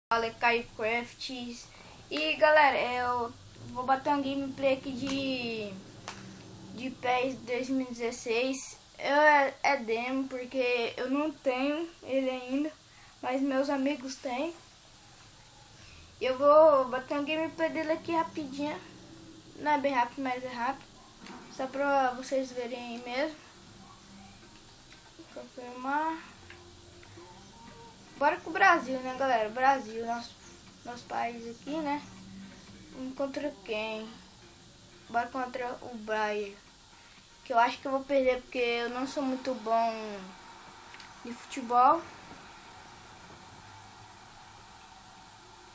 Fala, Caio Crafts. E galera, eu vou bater um gameplay aqui de PES 2016. É demo porque eu não tenho ele ainda, mas meus amigos têm. Eu vou bater um gameplay dele aqui rapidinho. Não é bem rápido, mas é rápido. Só pra vocês verem aí mesmo. Confirmar. Bora com o Brasil, né, galera? Brasil, nosso país aqui, né? Contra quem? Bora contra o Bayern. Que eu acho que eu vou perder porque eu não sou muito bom de futebol.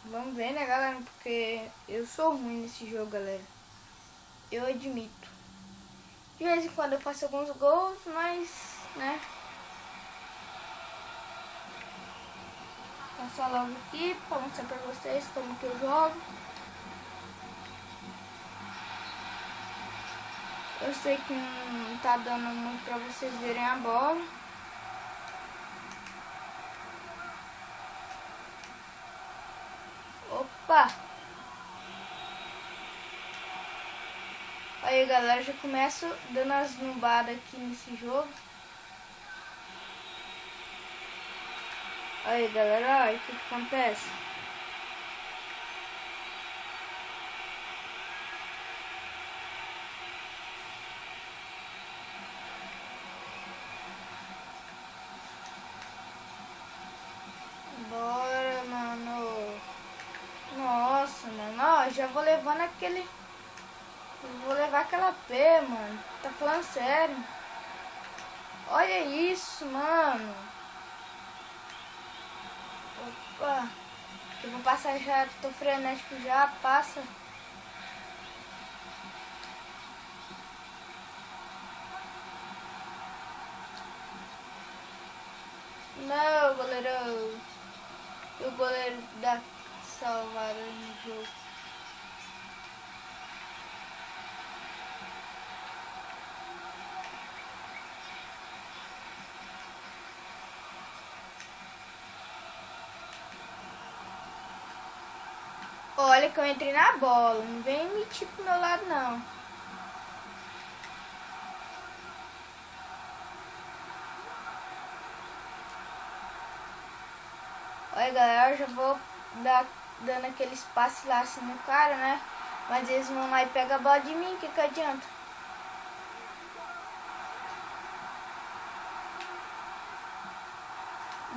Vamos ver, né, galera? Porque eu sou ruim nesse jogo, galera. Eu admito. De vez em quando eu faço alguns gols, mas, né? Vou só logo aqui pra mostrar pra vocês como que eu jogo. Eu sei que não tá dando muito pra vocês verem a bola. Opa! Aí, galera, já começo dando as numbadas aqui nesse jogo. Aí, galera, olha o que acontece. Bora, mano. Nossa, mano. Ó, já vou levando aquele... Eu vou levar aquela P, mano. Tá falando sério? Olha isso, mano. Opa. Eu vou passar já. Tô frenético já. Passa. Não, goleiro. E o goleiro da salvada no jogo. Olha que eu entrei na bola. Não vem mentir pro meu lado, não. Olha, galera, eu já vou dando aquele espaço lá assim no cara, né? Mas eles vão lá e pegam a bola de mim, que adianta?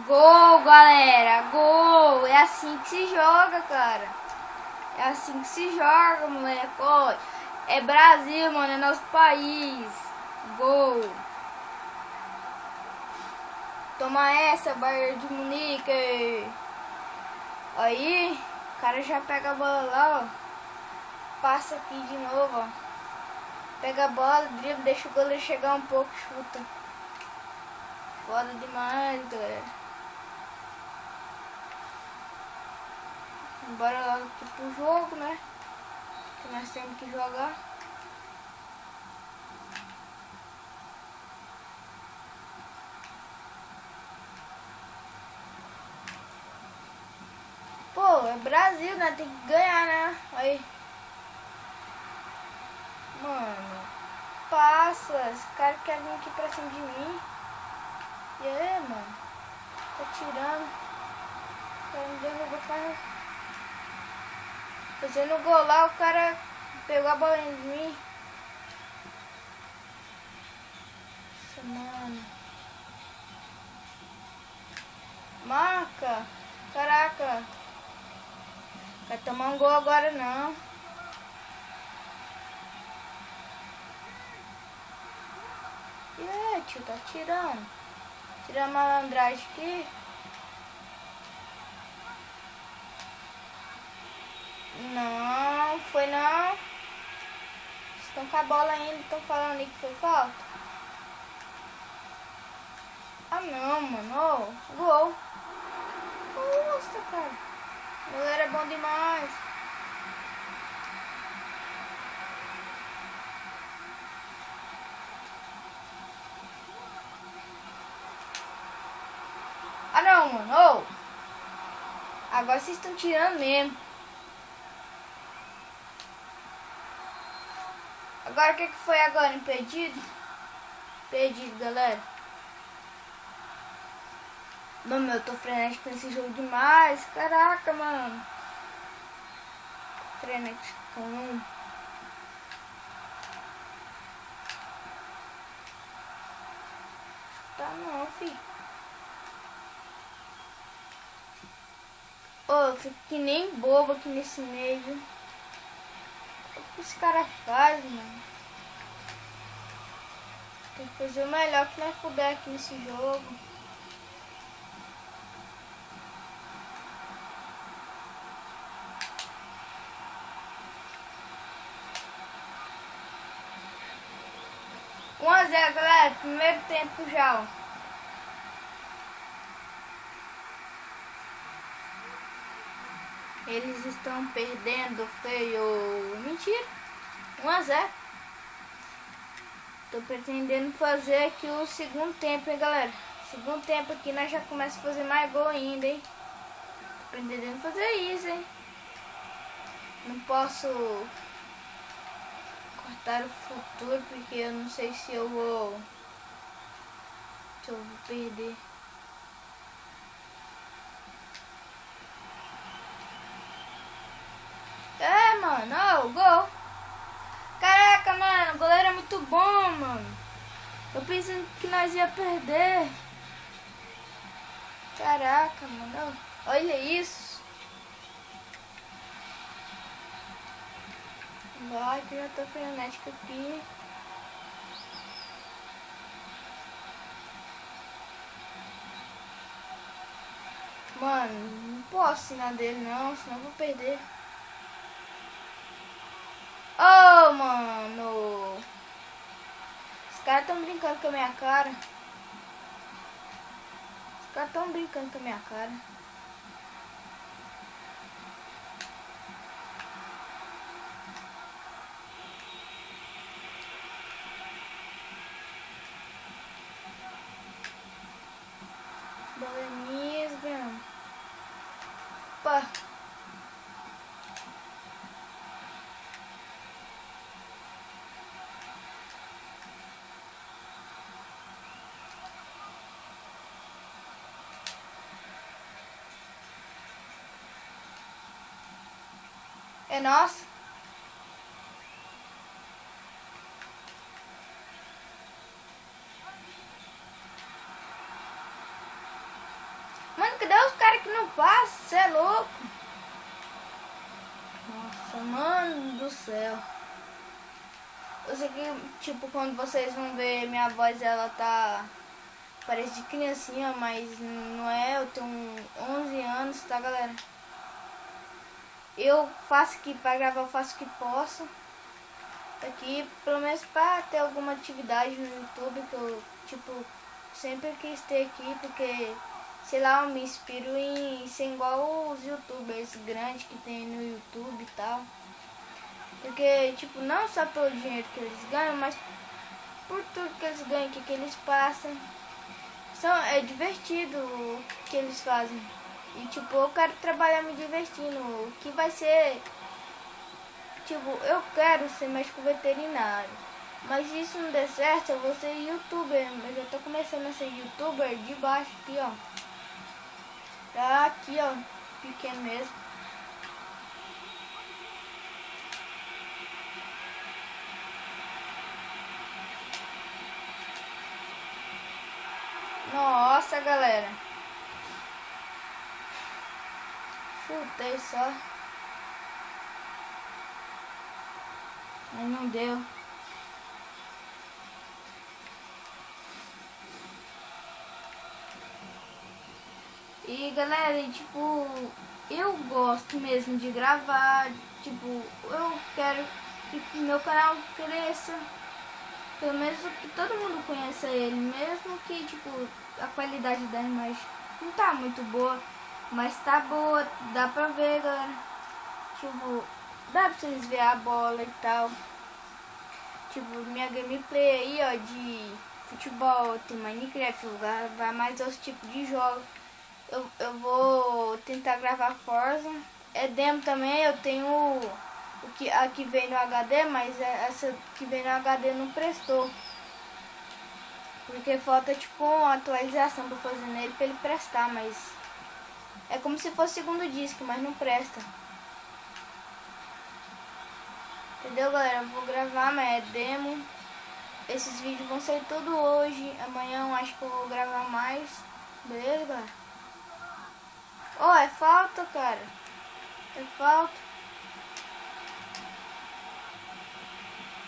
Gol, galera, gol! É assim que se joga, cara. É assim que se joga, moleque. Ó, é Brasil, mano, é nosso país. Gol! Toma essa, Bayern de Munique. Aí, o cara já pega a bola lá, ó. Passa aqui de novo, ó. Pega a bola, dribla, deixa o goleiro chegar um pouco, chuta. Foda demais, galera. Bora logo aqui pro jogo, né? Que nós temos que jogar. Pô, é Brasil, né? Tem que ganhar, né? Aí. Mano, passa. Esse cara quer vir aqui pra cima de mim. E aí, mano? Tá tirando. O cara me derrubou, cara. Fazendo gol lá, o cara pegou a bola em mim. Nossa, mano. Marca. Caraca. Vai tomar um gol agora, não. E aí, tio, tá tirando. Tira a malandragem aqui. Não, foi não. Estão com a bola ainda, estão falando aí que foi falta. Ah não, mano. Oh, gol. Nossa, cara. O goleiro é bom demais. Ah não, mano. Oh. Agora vocês estão tirando mesmo. Agora o que foi agora? Impedido? Impedido, galera. Mano, eu tô frenético nesse jogo demais. Caraca, mano. Frenético. Tá não, fi. Ô, eu fico que nem bobo aqui nesse meio. O que esse cara faz, mano? Tem que fazer o melhor que nós puder aqui nesse jogo. Um a 0, galera. Primeiro tempo já, ó. Eles estão perdendo feio. Mentira. 1 a 0. Tô pretendendo fazer aqui o segundo tempo, hein, galera. Segundo tempo aqui nós já começa a fazer mais gol ainda, hein. Tô pretendendo fazer isso, hein. Não posso cortar o futuro porque eu não sei se eu vou perder. É, mano, ó, o gol. Caraca, mano, o goleiro é muito bom, mano. Eu pensando que nós ia perder. Caraca, mano, olha isso. Vai que eu já tô frenética aqui. Mano, não posso assinar dele não, senão eu vou perder. Oh, mano. Os caras tão brincando com a minha cara. Os caras tão brincando com a minha cara. Balenisga. Opa. É nosso. Mano, cadê os caras que não passam? Você é louco? Nossa, mano do céu. Eu sei que, tipo, quando vocês vão ver minha voz, ela tá... parece de criancinha, mas não é. Eu tenho 11 anos, tá, galera? Eu faço aqui pra gravar, eu faço o que posso. Aqui, pelo menos pra ter alguma atividade no YouTube, que eu, tipo, sempre quis ter aqui, porque, sei lá, eu me inspiro em ser igual os youtubers grandes que tem no YouTube e tal. Porque, tipo, não só pelo dinheiro que eles ganham, mas por tudo que eles ganham, que eles passam. É divertido o que eles fazem. E, tipo, eu quero trabalhar me divertindo. O que vai ser... Tipo, eu quero ser médico veterinário. Mas se isso não der certo, eu vou ser youtuber. Eu já tô começando a ser youtuber de baixo aqui, ó. Tá aqui, ó. Pequeno mesmo. Nossa, galera. Chutei só. Mas não deu. E galera, tipo, eu gosto mesmo de gravar. Tipo, eu quero que meu canal cresça. Pelo menos que todo mundo conheça ele. Mesmo que, tipo, a qualidade da imagem não tá muito boa. Mas tá boa, dá pra ver, galera. Tipo, dá pra vocês ver a bola e tal. Tipo, minha gameplay aí, ó, de futebol, tem Minecraft, vai mais outros tipos de jogos. eu vou tentar gravar Forza. É demo também, eu tenho a que vem no HD, mas essa que vem no HD não prestou. Porque falta tipo uma atualização pra fazer nele pra ele prestar, mas é como se fosse segundo disco, mas não presta. Entendeu, galera? Eu vou gravar, mas é demo. Esses vídeos vão sair tudo hoje. Amanhã eu acho que eu vou gravar mais. Beleza, galera? Oh, é falta, cara. É falta.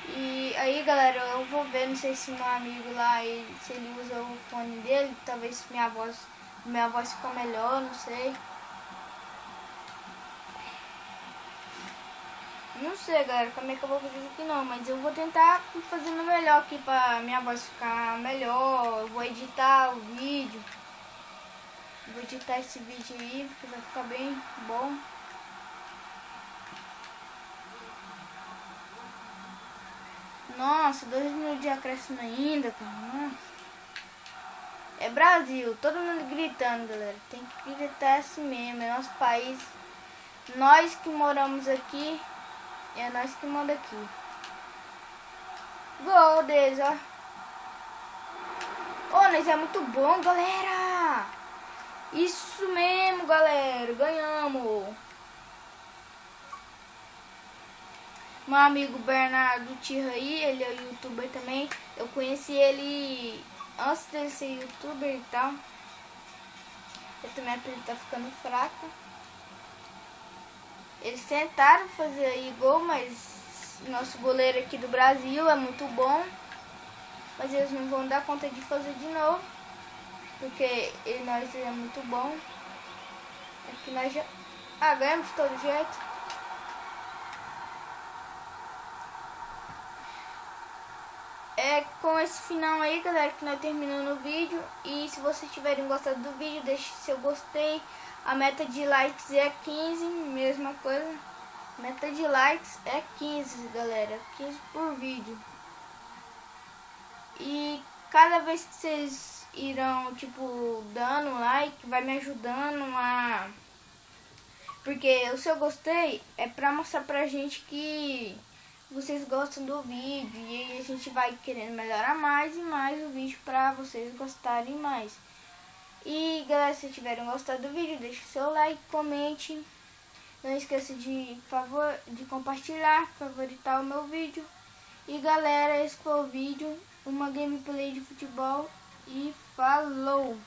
E aí, galera, eu vou ver, não sei se meu amigo lá, se ele usa o fone dele, talvez minha voz fica melhor, não sei. Não sei, galera, como é que eu vou fazer isso aqui não, mas eu vou tentar fazer o melhor aqui pra minha voz ficar melhor. Eu vou editar o vídeo. Vou editar esse vídeo aí, porque vai ficar bem bom. Nossa, 2 minutos de acréscimo ainda, cara. Nossa. É Brasil, todo mundo gritando, galera. Tem que gritar assim mesmo, é nosso país. Nós que moramos aqui, é nós que manda aqui. Gol deles, ó. Oh, nós é muito bom, galera. Isso mesmo, galera. Ganhamos. Meu amigo Bernardo Tirra aí, ele é youtuber também. Eu conheci ele antes dele ser youtuber e tal. Ele também tá ficando fraco. Eles tentaram fazer aí gol, mas nosso goleiro aqui do Brasil é muito bom. Mas eles não vão dar conta de fazer de novo. Porque nós é muito bom. Aqui nós já... Ah, ganhamos de todo jeito. É com esse final aí, galera, que nós terminamos o vídeo. E se vocês tiverem gostado do vídeo, deixe seu gostei. A meta de likes é 15, mesma coisa. Meta de likes é 15, galera. 15 por vídeo. E cada vez que vocês irão, tipo, dando like, vai me ajudando a... Porque o seu gostei é pra mostrar pra gente que vocês gostam do vídeo. E aí a gente vai querendo melhorar mais e mais o vídeo pra vocês gostarem mais. E galera, se tiverem gostado do vídeo, deixe seu like, comente. Não esqueça de compartilhar, favoritar o meu vídeo. E galera, esse foi o vídeo, uma gameplay de futebol. E falou!